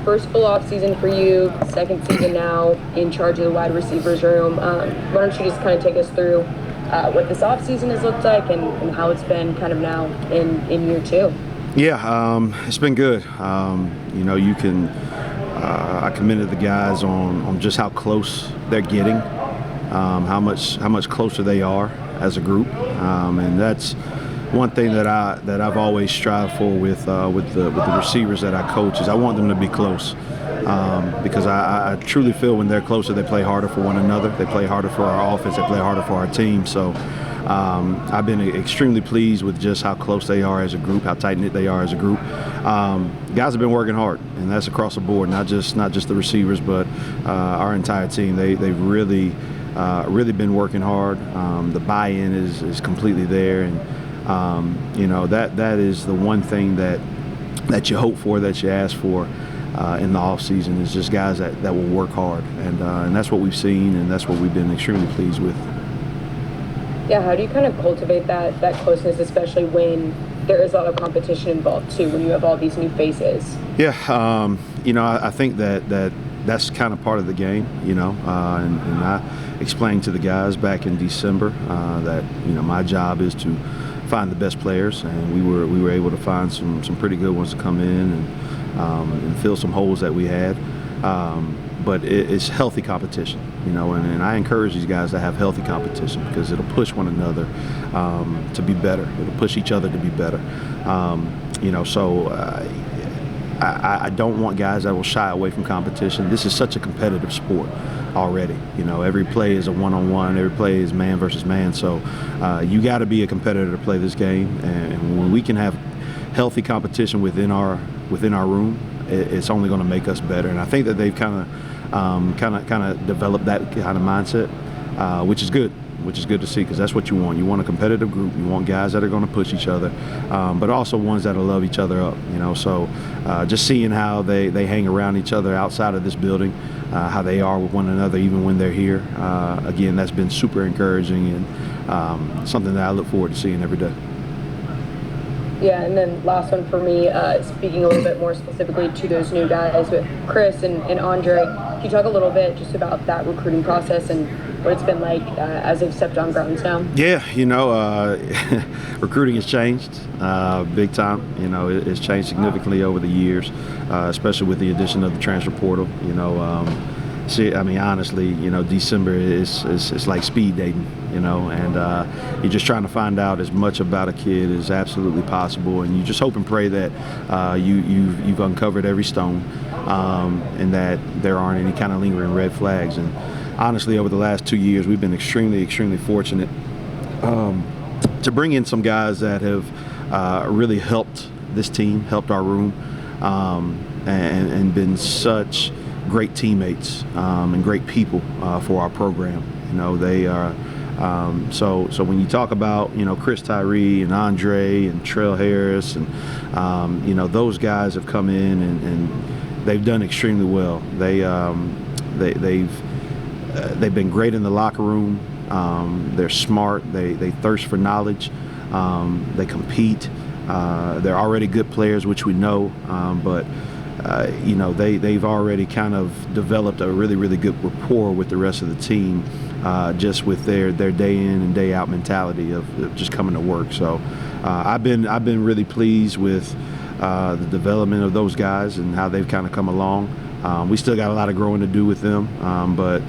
first full off season for you, second season now in charge of the wide receivers room. Why don't you just kind of take us through what this off season has looked like and how it's been kind of now in year two? Yeah, it's been good. You can. I commended the guys on just how close they're getting, how much closer they are as a group, and that's one thing that I've always strived for with the receivers that I coach is I want them to be close, because I truly feel when they're closer they play harder for one another, they play harder for our offense, they play harder for our team. So I've been extremely pleased with just how close they are as a group, how tight-knit they are as a group. Guys have been working hard, and that's across the board, not just the receivers, but our entire team. They've really been working hard. The buy-in is completely there, and that is the one thing that you hope for, that you ask for in the off season, is just guys that will work hard, and that's what we've seen, and that's what we've been extremely pleased with. Yeah, how do you kind of cultivate that closeness, especially when there is a lot of competition involved too, when you have all these new faces? Yeah, I think that's kind of part of the game, and I explained to the guys back in December that my job is to find the best players, and we were able to find some pretty good ones to come in and fill some holes that we had. But it's healthy competition, and I encourage these guys to have healthy competition because it'll push one another to be better. It'll push each other to be better. So I don't want guys that will shy away from competition. This is such a competitive sport already. Every play is a one-on-one. Every play is man versus man. So you got to be a competitor to play this game. And when we can have healthy competition within our room, it's only going to make us better. And I think that they've kind of developed that kind of mindset, which is good. Which is good to see, because that's what you want. You want a competitive group. You want guys that are going to push each other, but also ones that'll love each other up. So just seeing how they hang around each other outside of this building, how they are with one another even when they're here. Again, that's been super encouraging and something that I look forward to seeing every day. Yeah, and then last one for me, speaking a little bit more specifically to those new guys with Chris and Andre, can you talk a little bit just about that recruiting process and what it's been like as they've stepped on grounds now? Yeah, recruiting has changed big time. It's changed significantly over the years, especially with the addition of the transfer portal. Honestly, December is like speed dating, and you're just trying to find out as much about a kid as absolutely possible, and you just hope and pray that you've uncovered every stone, and that there aren't any kind of lingering red flags. And honestly, over the last 2 years, we've been extremely, extremely fortunate to bring in some guys that have really helped this team, helped our room, and been such great teammates and great people for our program. They are so when you talk about Chris Tyree and Andre and Trell Harris and those guys have come in and they've done extremely well. They've been great in the locker room. They're smart. They thirst for knowledge. They compete. They're already good players, which we know, but they've already kind of developed a really, really good rapport with the rest of the team, just with their day in and day out mentality of just coming to work. So I've been really pleased with the development of those guys and how they've kind of come along. We still got a lot of growing to do with them, but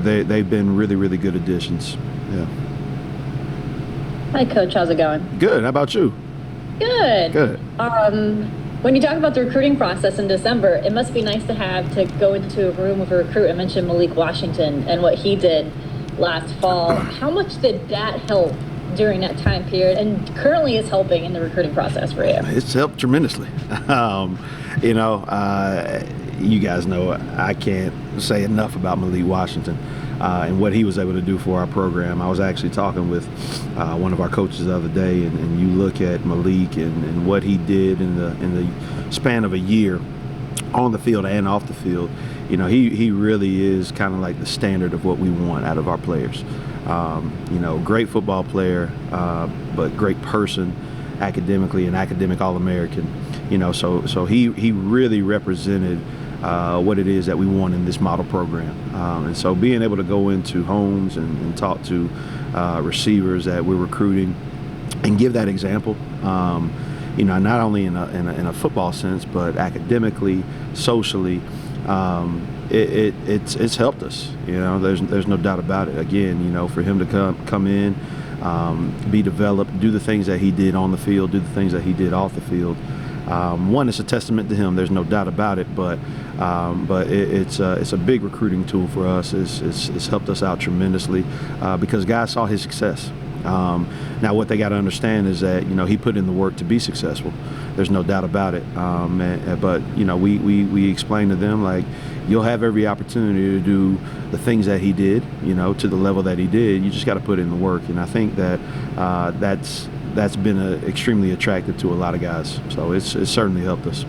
they've been really, really good additions. Yeah. Hi, Coach. How's it going? Good. How about you? Good. Good. When you talk about the recruiting process in December, it must be nice to go into a room with a recruit. I mentioned Malik Washington and what he did last fall. How much did that help during that time period, and currently is helping in the recruiting process for you? It's helped tremendously. You guys know I can't say enough about Malik Washington and what he was able to do for our program. I was actually talking with one of our coaches the other day, and you look at Malik and what he did in the span of a year on the field and off the field. He really is kind of like the standard of what we want out of our players. Great football player, but great person, academically, an academic All-American. So he really represented what it is that we want in this model program. And so being able to go into homes and talk to receivers that we're recruiting and give that example, not only in a football sense, but academically, socially, it's helped us. There's no doubt about it. Again, for him to come in, be developed, do the things that he did on the field, do the things that he did off the field. One, it's a testament to him. There's no doubt about it. But it's a big recruiting tool for us. It's helped us out tremendously because guys saw his success. Now, what they got to understand is that he put in the work to be successful. There's no doubt about it. But we explain to them, like, you'll have every opportunity to do the things that he did, to the level that he did. You just got to put in the work, and I think that that's been extremely attractive to a lot of guys. So it's certainly helped us.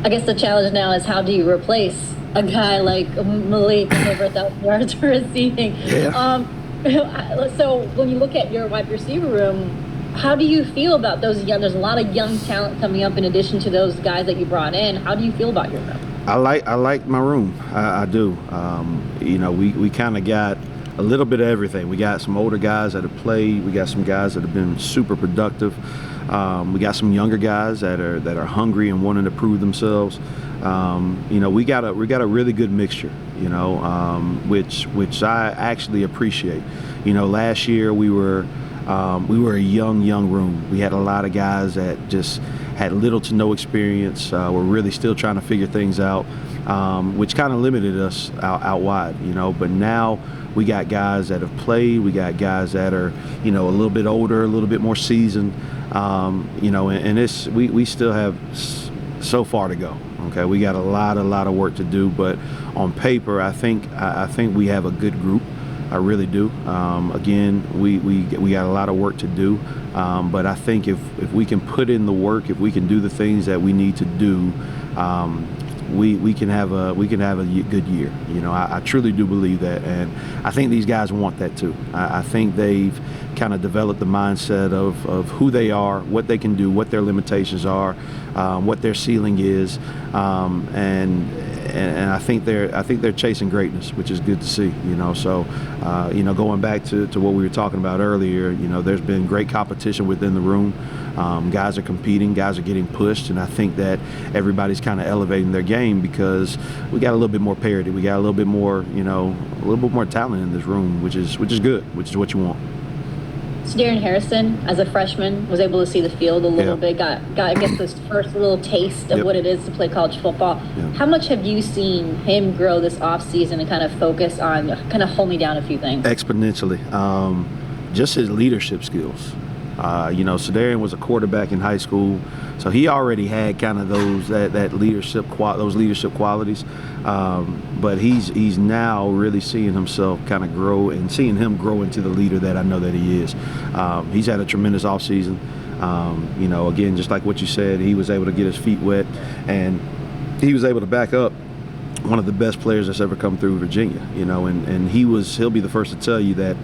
I guess the challenge now is, how do you replace a guy like Malik over 1,000 yards receiving? Yeah. So when you look at your wide receiver room, how do you feel about those young? There's a lot of young talent coming up in addition to those guys that you brought in. How do you feel about your room? I like my room. I do. We kind of got a little bit of everything. We got some older guys that have played. We got some guys that have been super productive. We got some younger guys that are hungry and wanting to prove themselves. We got a really good mixture. Which I actually appreciate. Last year we were a young room. We had a lot of guys that just had little to no experience. We're really still trying to figure things out, which kind of limited us out wide. But now we got guys that have played. We got guys that are a little bit older, a little bit more seasoned. And we still have so far to go. Okay, we got a lot of work to do, but on paper, I think we have a good group. I really do. Again, we got a lot of work to do, but I think if we can put in the work, if we can do the things that we need to do, we can have a good year. I truly do believe that, and I think these guys want that too. I think they've kind of developed the mindset of who they are, what they can do, what their limitations are, what their ceiling is, and I think they're chasing greatness, which is good to see. So going back to what we were talking about earlier, there's been great competition within the room. Guys are competing, guys are getting pushed, and I think that everybody's kind of elevating their game because we got a little bit more parity, we got a little bit more, talent in this room, which is good, which is what you want. So Darren Harrison, as a freshman, was able to see the field a little bit, got I guess this first little taste of what it is to play college football. How much have you seen him grow this offseason and kind of focus on kind of hold me down a few things? Exponentially. Just his leadership skills. Darren was a quarterback in high school, so he already had kind of those leadership qualities. But he's now really seeing himself kind of grow and seeing him grow into the leader that I know that he is. He's had a tremendous offseason. Again, just like what you said, he was able to get his feet wet, and he was able to back up one of the best players that's ever come through Virginia. And he'll be the first to tell you that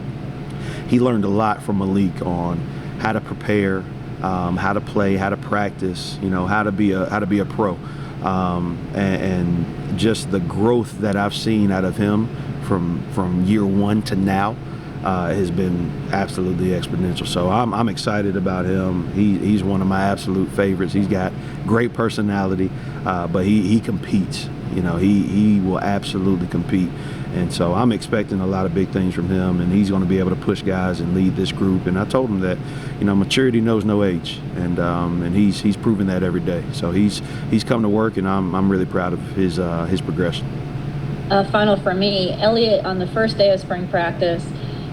he learned a lot from Malik on how to prepare, how to play, how to practice, how to be a pro, and just the growth that I've seen out of him from year one to now has been absolutely exponential. So I'm excited about him. He's one of my absolute favorites. He's got great personality, but he competes. He will absolutely compete. And so I'm expecting a lot of big things from him, and he's going to be able to push guys and lead this group. And I told him that, maturity knows no age, and he's proven that every day. So he's come to work, and I'm really proud of his progression. Final for me, Elliott on the first day of spring practice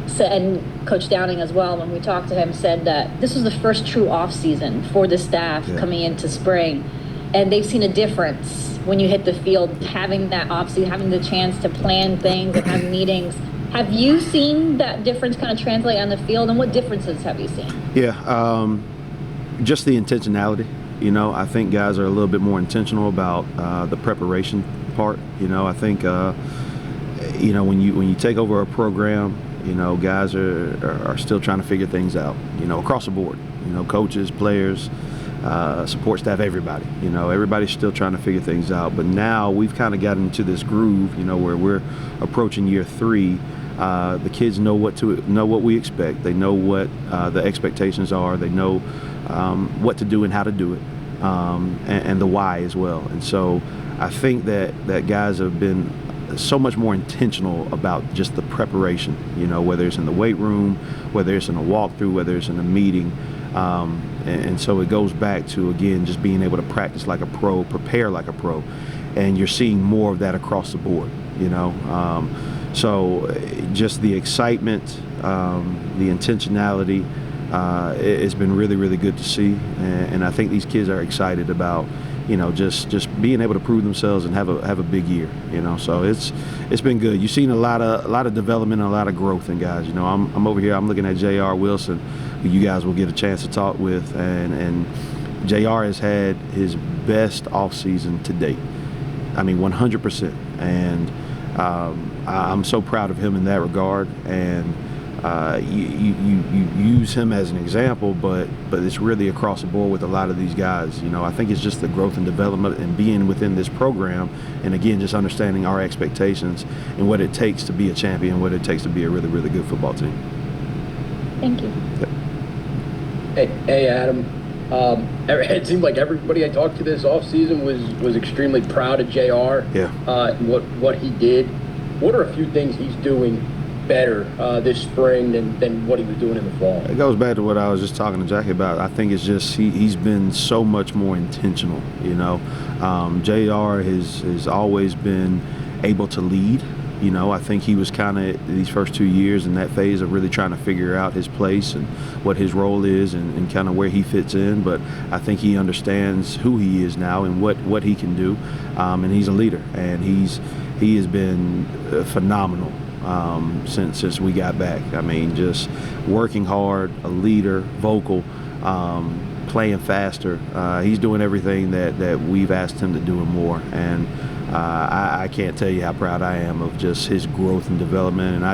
said, and Coach Downing as well, when we talked to him, said that this was the first true off season for the staff coming into spring, and they've seen a difference when you hit the field, having that off-season, having the chance to plan things and have meetings. Have you seen that difference kind of translate on the field, and what differences have you seen? Yeah, just the intentionality. I think guys are a little bit more intentional about the preparation part. I think, when you take over a program, guys are still trying to figure things out, across the board. Coaches, players, support staff, everybody. Everybody's still trying to figure things out. But now we've kind of gotten into this groove, where we're approaching year 3. The kids know what we expect. They know what the expectations are. They know what to do and how to do it, and the why as well. And so I think that guys have been so much more intentional about just the preparation, whether it's in the weight room, whether it's in a walkthrough, whether it's in a meeting. And so it goes back to, again, just being able to practice like a pro, prepare like a pro. And you're seeing more of that across the board, So just the excitement, the intentionality, it's been really, really good to see. And I think these kids are excited about, just being able to prove themselves and have a big year, So it's been good. You've seen a lot of development and a lot of growth in guys. I'm over here. I'm looking at J.R. Wilson, who you guys will get a chance to talk with, and J.R. has had his best offseason to date. I mean, 100%. And I'm so proud of him in that regard. And you use him as an example, but it's really across the board with a lot of these guys. I think it's just the growth and development and being within this program, and again, just understanding our expectations and what it takes to be a champion, what it takes to be a really, really good football team. Thank you. Yep. Hey, Adam. It seemed like everybody I talked to this offseason was extremely proud of JR. Yeah. What he did. What are a few things he's doing better this spring than what he was doing in the fall? It goes back to what I was just talking to Jackie about. I think it's just he's been so much more intentional. JR has always been able to lead. I think he was kind of these first 2 years in that phase of really trying to figure out his place and what his role is and kind of where he fits in. But I think he understands who he is now and what he can do. And he's a leader, and he has been phenomenal since we got back. I mean, just working hard, a leader, vocal, playing faster. He's doing everything that we've asked him to do and more. And I can't tell you how proud I am of just his growth and development. And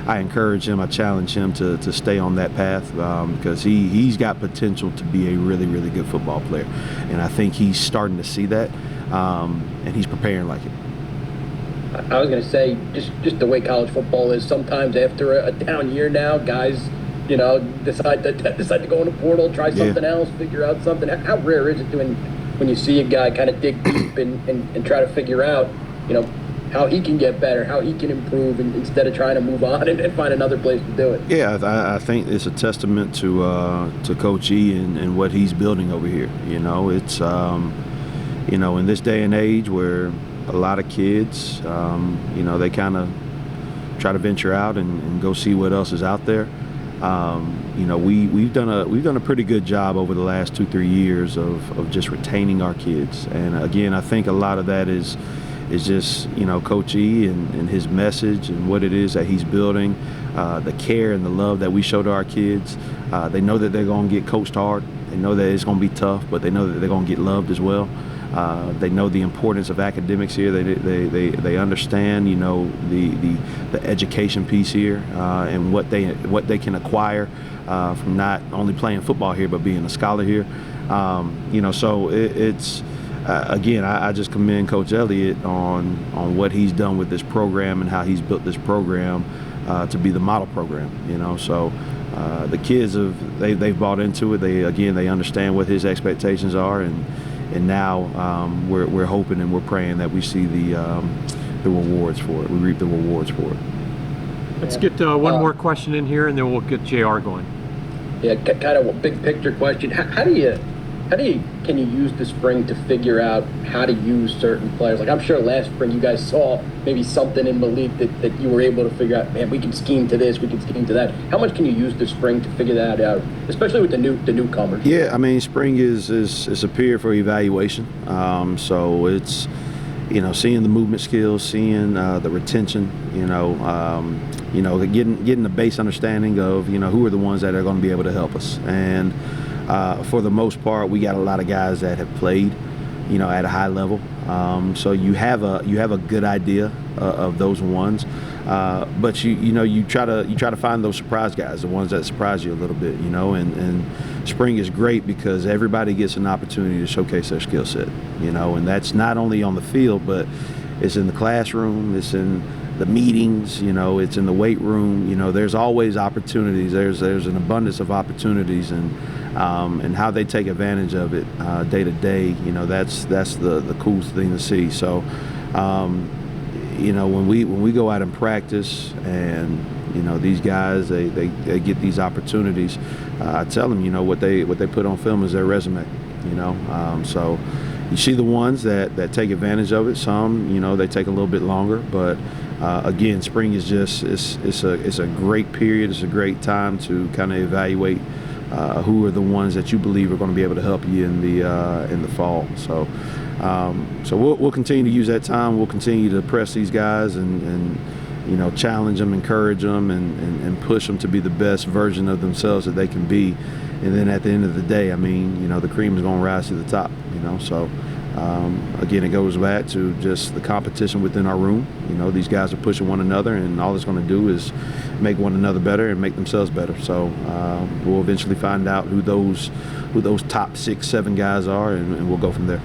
I encourage him, I challenge him to stay on that path because he's got potential to be a really, really good football player. And I think he's starting to see that, and he's preparing like it. I was going to say, just the way college football is, sometimes after a down year now, guys, decide to go in the portal, try something else, figure out something. How rare is it when you see a guy kind of dig deep and try to figure out, how he can get better, how he can improve, and instead of trying to move on and find another place to do it? Yeah, I think it's a testament to Coach E and what he's building over here. It's in this day and age where a lot of kids, they kind of try to venture out and go see what else is out there. We've done a pretty good job over the last 2-3 years of just retaining our kids. And again, I think a lot of that is just Coach E and his message and what it is that he's building, the care and the love that we show to our kids. They know that they're going to get coached hard. They know that it's going to be tough, but they know that they're going to get loved as well. They know the importance of academics here. They understand, the education piece here and what they can acquire from not only playing football here but being a scholar here. So it's again, I just commend Coach Elliott on what he's done with this program and how he's built this program to be the model program. So the kids they've bought into it. They understand what his expectations are, and now we're hoping and we're praying that we see the rewards for it. We reap the rewards for it. Let's get one more question in here, and then we'll get JR going. Yeah, kind of a big picture question. Can you use the spring to figure out how to use certain players? Like, I'm sure last spring you guys saw maybe something in Malik that you were able to figure out, man, we can scheme to this, we can scheme to that. How much can you use the spring to figure that out, especially with the newcomers? Yeah, I mean, spring is a period for evaluation. So it's, seeing the movement skills, seeing the retention, getting the base understanding of, who are the ones that are going to be able to help us. And for the most part, we got a lot of guys that have played, at a high level. So you have a good idea of those ones, but you try to find those surprise guys, the ones that surprise you a little bit, and spring is great because everybody gets an opportunity to showcase their skill set, and that's not only on the field, but it's in the classroom, it's in the meetings, it's in the weight room. There's always opportunities. There's an abundance of opportunities, and how they take advantage of it day to day. That's the coolest thing to see. So, when we go out and practice, and these guys they get these opportunities, I tell them what they put on film is their resume. So you see the ones that take advantage of it. Some they take a little bit longer, but again, spring is just it's a great period. It's a great time to kind of evaluate who are the ones that you believe are going to be able to help you in the fall. So we'll continue to use that time. We'll continue to press these guys and challenge them, encourage them, and push them to be the best version of themselves that they can be. And then at the end of the day, the cream is going to rise to the top. So again, it goes back to just the competition within our room. These guys are pushing one another, and all it's going to do is make one another better and make themselves better. So we'll eventually find out who those top 6, 7 guys are, and we'll go from there.